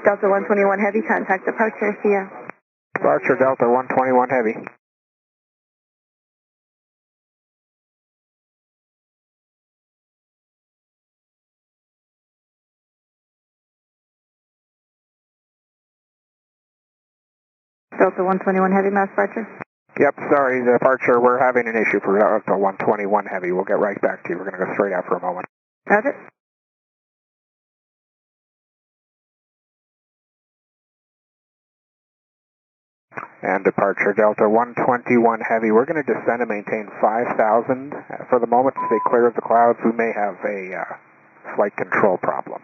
Delta 121 Heavy, contact departure, see ya. Departure Delta 121 Heavy. Delta 121 Heavy, mass departure. Yep, sorry, the departure, we're having an issue for Delta 121 Heavy. We'll get right back to you. We're going to go straight out for a moment. Roger. And departure Delta 121 Heavy. We're going to descend and maintain 5,000 for the moment to stay clear of the clouds. We may have a flight control problem.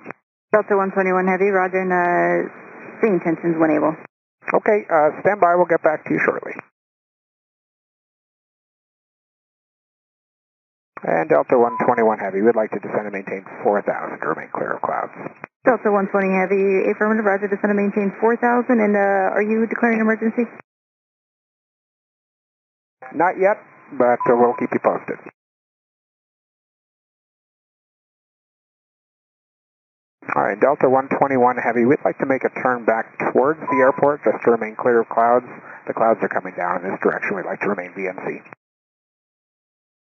Delta 121 Heavy, roger, and seeing tensions when able. Okay, stand by. We'll get back to you shortly. And Delta 121 Heavy, we'd like to descend and maintain 4,000 to remain clear of clouds. Delta 120 Heavy, affirmative, roger, descend and maintain 4,000, and are you declaring emergency? Not yet, but we'll keep you posted. All right, Delta 121 Heavy, we'd like to make a turn back towards the airport just to remain clear of clouds. The clouds are coming down in this direction. We'd like to remain VNC.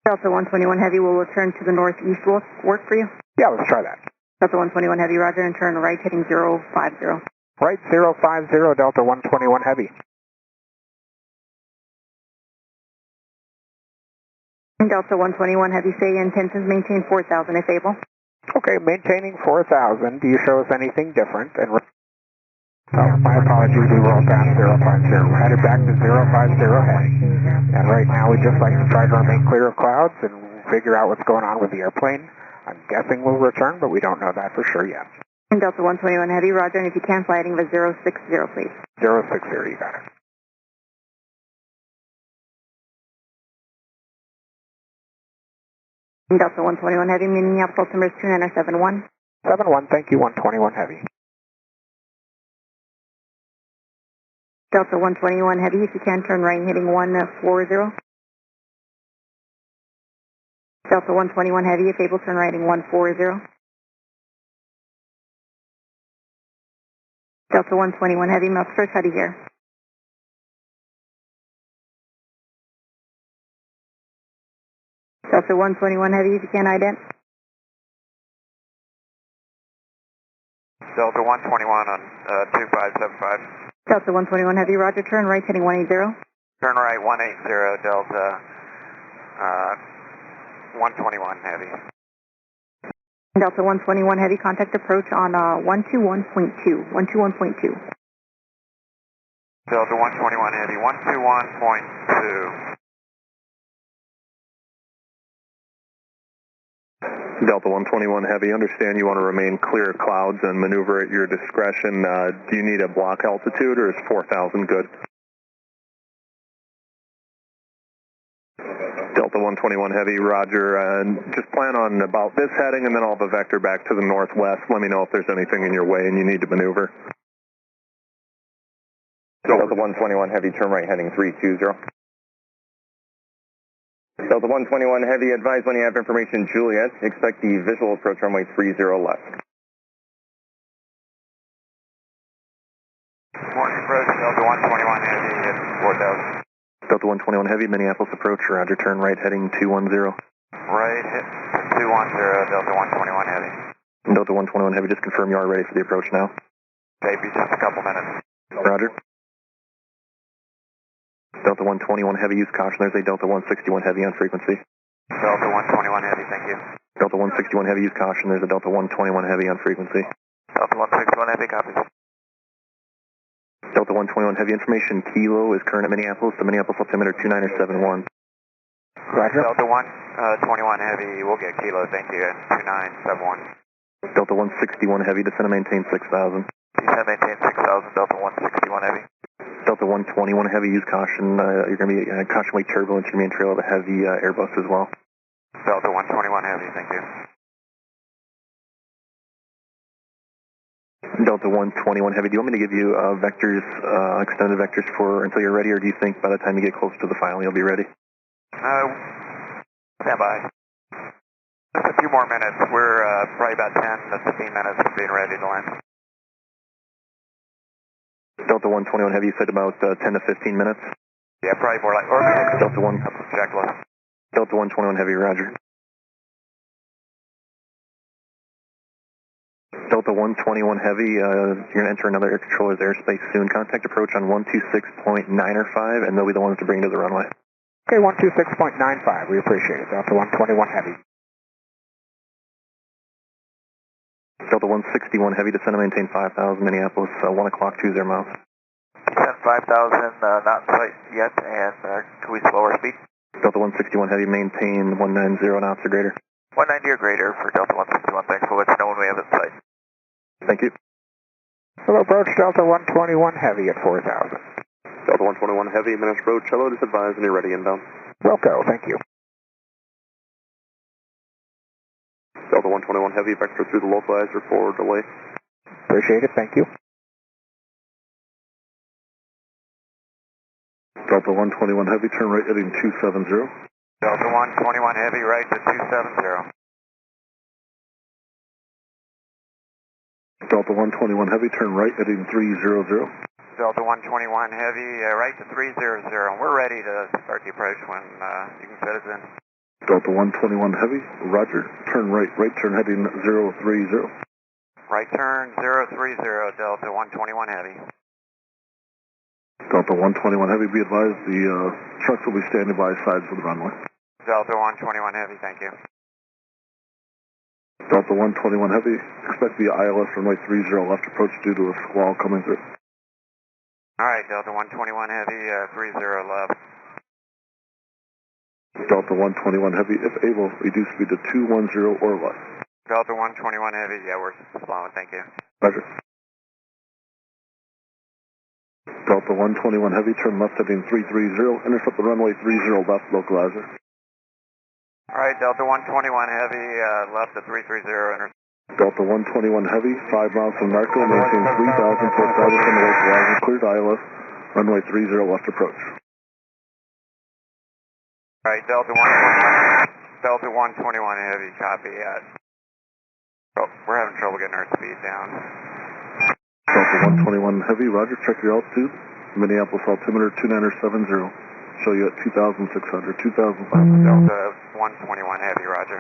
Delta 121 Heavy will return to the northeast. Will work for you? Yeah, let's try that. Delta 121 Heavy, roger, and turn right heading 050. Right, 050, Delta 121 Heavy. Delta 121 Heavy, say intentions maintain 4,000 if able. Okay, maintaining 4,000. Do you show us anything different? And my apologies, we rolled down 050. We're headed back to 050 heading. And right now we'd just like to try to remain clear of clouds and figure out what's going on with the airplane. I'm guessing we'll return, but we don't know that for sure yet. Delta 121 Heavy, roger, and if you can, fly heading to 060, please. 060, you got it. Delta 121 Heavy, Minneapolis, altimeter is 2971. 71, thank you, 121 Heavy. Delta 121 Heavy, if you can, turn right heading 140. Delta 121 Heavy, if able, turn right heading 140. Delta 121 Heavy, mouse first, how do you hear? Delta 121 Heavy, if you can, ident. Delta 121 on 2575. Delta 121 Heavy, roger, turn right heading 180. Turn right 180, Delta 121 Heavy. Delta 121 Heavy, contact approach on 121.2. 121.2. Delta 121 Heavy, 121.2. Delta 121 Heavy, understand you want to remain clear of clouds and maneuver at your discretion. Do you need a block altitude or is 4,000 good? Delta 121 Heavy, roger. Just plan on about this heading and then I'll have a vector back to the northwest. Let me know if there's anything in your way and you need to maneuver. Delta 121 Heavy, turn right heading 320. Delta 121 Heavy, advise when you have information Juliet. Expect the visual approach runway 30 left. Morning approach, Delta 121 Heavy at 4,000. Delta 121 Heavy, Minneapolis approach, roger, turn right heading 210. Right, hit 210, Delta 121 Heavy. Delta 121 Heavy, just confirm you are ready for the approach now. Maybe just a couple minutes. Roger. Delta 121 Heavy, use caution. There's a Delta 161 Heavy on frequency. Delta 121 Heavy, thank you. Delta 161 Heavy, use caution. There's a Delta 121 Heavy on frequency. Delta 161 Heavy, copy. Delta 121 Heavy, information Kilo is current at Minneapolis. The Minneapolis altimeter 2971. Roger. Delta 121 Heavy, we'll get Kilo, thank you, at 2971. Delta 161 Heavy, descend and maintain 6,000. Descend, maintain 6,000, Delta 161 Heavy. Delta 121 Heavy, use caution. You're going to be caution wake turbulence. You're going to be trail of a heavy Airbus as well. Delta 121 Heavy, thank you. Delta 121 Heavy, do you want me to give you vectors, extended vectors for until you're ready, or do you think by the time you get close to the final you'll be ready? Stand by. Just a few more minutes. We're probably about 10 to 15 minutes from being ready to land. Delta 121 Heavy, you said about 10 to 15 minutes? Yeah, probably more like, or Delta 1. checklist. Delta 121 Heavy, roger. Delta 121 Heavy, you're going to enter another air controller's airspace soon. Contact approach on 126.9 or 5, and they'll be the ones to bring you to the runway. Okay, 126.95, we appreciate it. Delta 121 Heavy. Delta 161 Heavy, descend and maintain 5,000, Minneapolis, 1 o'clock, 20 miles. Descend 5,000, not in sight yet, and can we slow our speed? Delta 161 Heavy, maintain 190 knots or greater. 190 or greater for Delta 161, thanks. We'll let you know when we have it in sight. Thank you. Hello, approach Delta 121 Heavy at 4,000. Delta 121 Heavy, Minneapolis approach, hello, just advise when you're ready inbound. Wilco, thank you. Delta 121 Heavy, vector through the localizer for delay. Appreciate it, thank you. Delta 121 Heavy, turn right heading 270. Delta 121 Heavy, right to 270. Delta 121 Heavy, turn right heading 300. Delta 121 Heavy, right to 300. And we're ready to start the approach when you can set us in. Delta 121 Heavy, roger. Turn right turn heading 030. Right turn 030, Delta 121 Heavy. Delta 121 Heavy, be advised the trucks will be standing by sides of the runway. Delta 121 Heavy, thank you. Delta 121 Heavy, expect the ILS runway 30 left approach due to a squall coming through. Alright, Delta 121 Heavy, 30 left. Delta 121 Heavy, if able, reduce speed to 210 or less. Delta 121 Heavy, yeah, we're slowing, thank you. Roger. Delta 121 Heavy, turn left heading 330, intercept the runway 30 left localizer. Alright, Delta 121 Heavy, left to 330, Delta 121 Heavy, 5 miles from Narco, maintain 3,000 towards Dallas on the localizer, cleared ILS, runway 30 left approach. Alright, Delta 121 Heavy, copy. Oh, we're having trouble getting our speed down. Delta 121 Heavy, roger, check your altitude. Minneapolis altimeter 2970. Show you at 2,600, 2,500. Delta 121 Heavy, roger.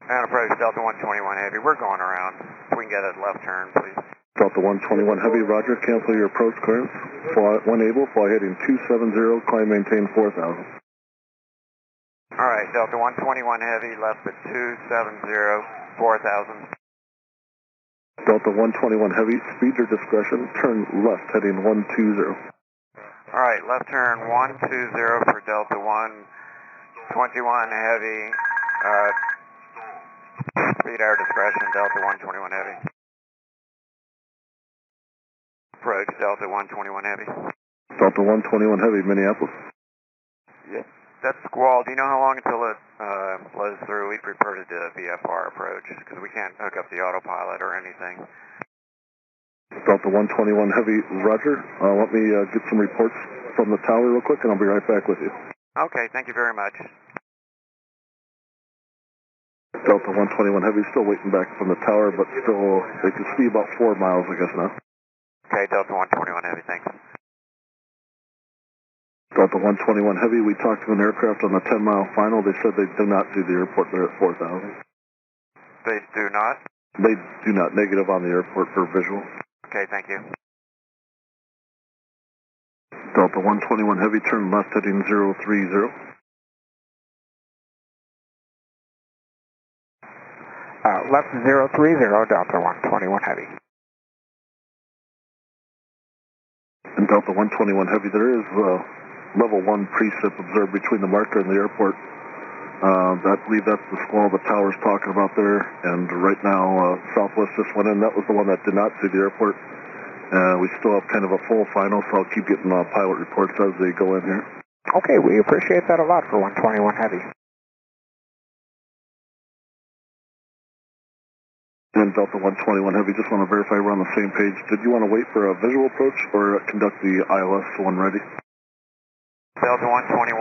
And approach Delta 121 Heavy, we're going around. If we can get a left turn, please. Delta 121 Heavy, roger, cancel your approach clearance. Fly, when able, fly heading 270, climb maintain 4,000. Alright, Delta 121 Heavy, left at 270, 4,000. Delta 121 Heavy, speed your discretion, turn left heading 120. Alright, left turn 120 for Delta 121 Heavy. Speed our discretion, Delta 121 Heavy. Approach Delta 121 Heavy. Delta 121 Heavy, Minneapolis. Yeah. That's squall. Do you know how long until it flows through? We prefer to do a VFR approach because we can't hook up the autopilot or anything. Delta 121 Heavy, roger. Let me get some reports from the tower real quick and I'll be right back with you. Okay, thank you very much. Delta 121 Heavy, still waiting back from the tower, but still, they can see about 4 miles, I guess, now. Okay, Delta 121 Heavy, thanks. Delta 121 Heavy, we talked to an aircraft on the 10-mile final. They said they do not see the airport there at 4,000. They do not? They do not. Negative on the airport for visual. Okay, thank you. Delta 121 Heavy, turn left heading 030. Left 030, Delta 121 Heavy. And Delta 121 Heavy, there is level 1 precip observed between the marker and the airport. I believe that's the squall the tower's talking about there. And right now, Southwest just went in. That was the one that did not see the airport. We still have kind of a full final, so I'll keep getting pilot reports as they go in here. Okay, we appreciate that a lot for 121 Heavy. And Delta 121 Heavy, just want to verify we're on the same page. Did you want to wait for a visual approach or conduct the ILS when ready? Delta 121,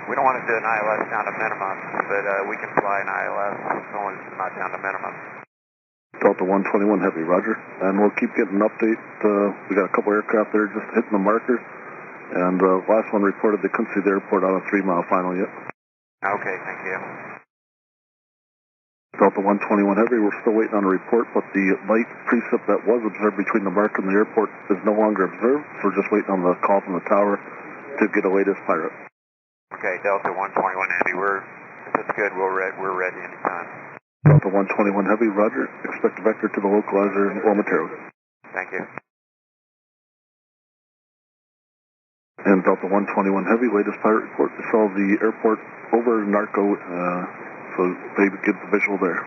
We don't want to do an ILS down to minimum, but we can fly an ILS as long as it's not down to minimum. Delta 121 Heavy, roger. And we'll keep getting an update. We got a couple aircraft there just hitting the marker. And last one reported they couldn't see the airport on a 3-mile final yet. Okay, thank you. Delta 121 Heavy, we're still waiting on a report, but the light precip that was observed between the marker and the airport is no longer observed, so we're just waiting on the call from the tower to get a latest pirate. Okay, Delta 121 Heavy, if it's good, we're ready anytime. Delta 121 Heavy, roger. Expect a vector to the localizer momentarily. Thank you. And Delta 121 Heavy, latest pirate report. They saw the airport over Narco, so they would get the visual there.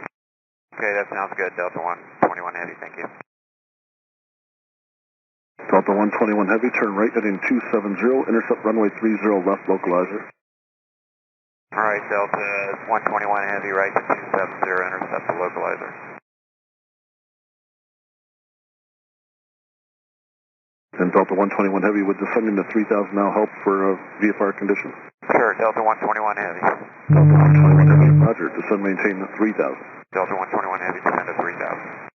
Okay, that sounds good, Delta 121 Heavy, thank you. Delta 121 Heavy, turn right heading 270, intercept runway 30 left localizer. Alright, Delta 121 Heavy, right to 270, intercept the localizer. And Delta 121 Heavy, with descending to 3,000 now help for VFR conditions? Sure, Delta 121 Heavy. Delta 121 Heavy, roger. Descend maintain 3,000. Delta 121 Heavy, descend to 3,000.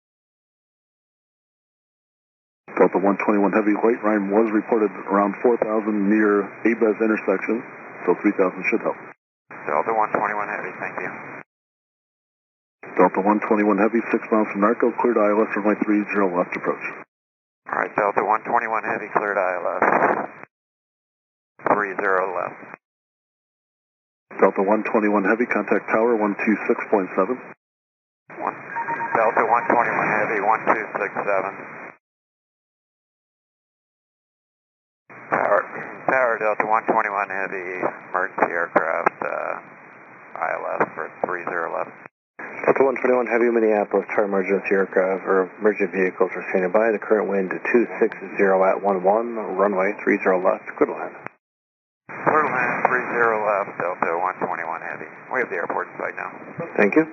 Delta 121 Heavy, white line was reported around 4,000 near ABES intersection, so 3,000 should help. Delta 121 Heavy, thank you. Delta 121 Heavy, 6 miles from Narco, cleared ILS runway 30 left approach. Alright, Delta 121 Heavy, cleared ILS. 30 left. Delta 121 Heavy, contact tower 126.7. Delta 121 Heavy, 1267. Tower Delta 121 Heavy, emergency aircraft, ILS for 30 left. Delta 121 Heavy, Minneapolis, chart emergency aircraft or emergency vehicles are standing by. The current wind to 260 at 11, runway 30 left, clear to land. Clear to land, 30 left, Delta 121 Heavy. We have the airport in sight now. Thank you.